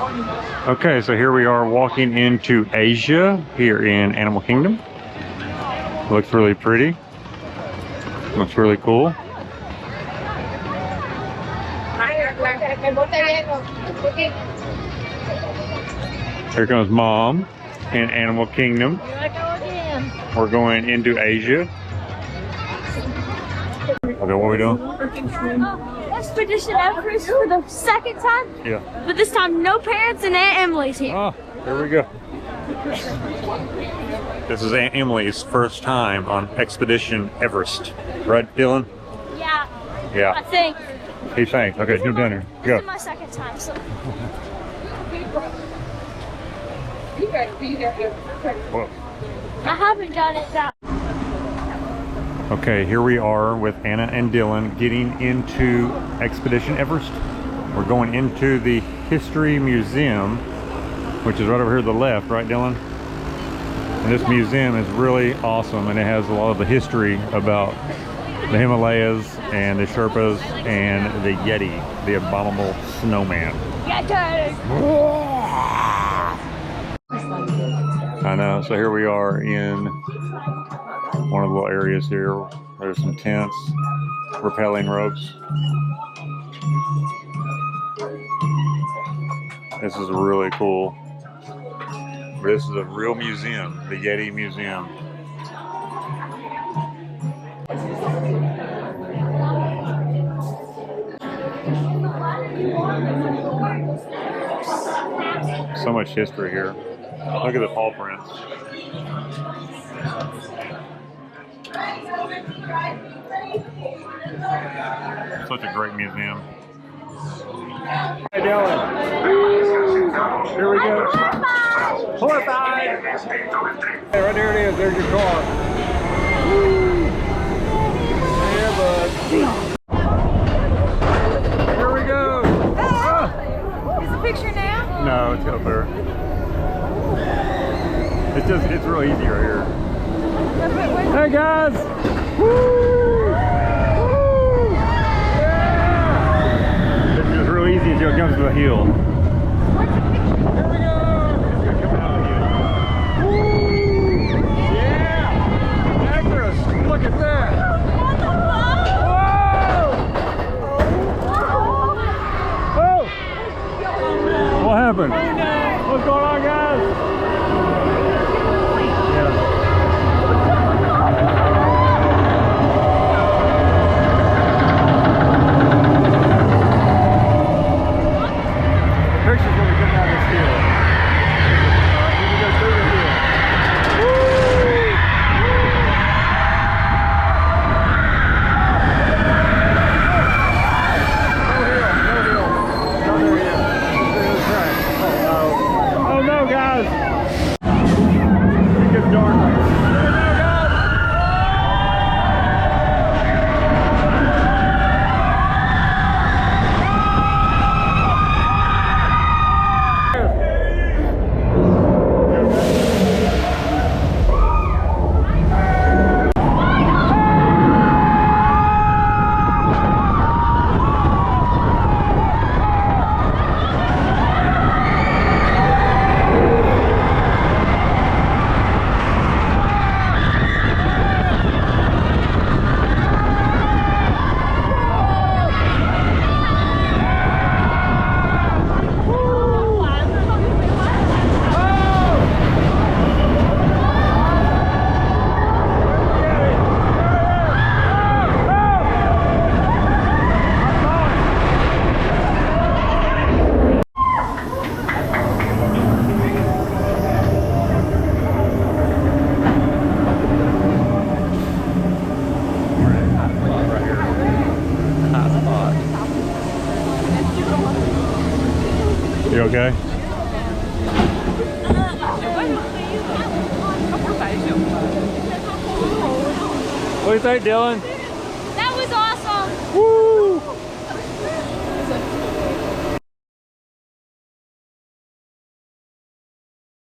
Okay, so here we are walking into Asia here in Animal Kingdom. Looks really pretty. Looks really cool. Here comes Mom in Animal Kingdom. Here I go again. We're going into Asia. Okay, what are we doing? Expedition Everest for the second time. Yeah. But this time, no parents and Aunt Emily's here. Oh, here we go. This is Aunt Emily's first time on Expedition Everest. Right, Dylan? Yeah. Yeah. I think. He thinks. Okay, do dinner. This Go. is my second time, so. Whoa. I haven't done it that. Okay, here we are with Anna and Dylan getting into Expedition Everest. We're going into the History Museum, which is right over here to the left, right, Dylan? And this museum is really awesome, and it has a lot of the history about the Himalayas and the Sherpas and the Yeti, the abominable snowman. Yeti! I know, so here we are in one of the little areas here. There's some tents, rappelling ropes. This is really cool. This is a real museum, the Yeti Museum. So much history here. Look at the paw prints. Such a great museum. Hey Dylan. Here we go. Horrified! Hey, right there it is. There's your car. Woo. Yeah, bud. Here we go. Ah. Is the picture now? No, it's up there. It's real easy right here. Hey guys! Woo! Woo! Yeah! It's just real easy until it comes to the hill. Here we go! It's gonna come out again. Woo! Yeah! Everest! Look at that! Whoa! Oh! What happened? What's going on, guys? Pictures when we come down this hill. When we go through the hill. Woo! No hill. Not there yet. There's the track. Oh no, guys! It gets dark right here. You okay? What do you think, Dylan? That was awesome. Woo!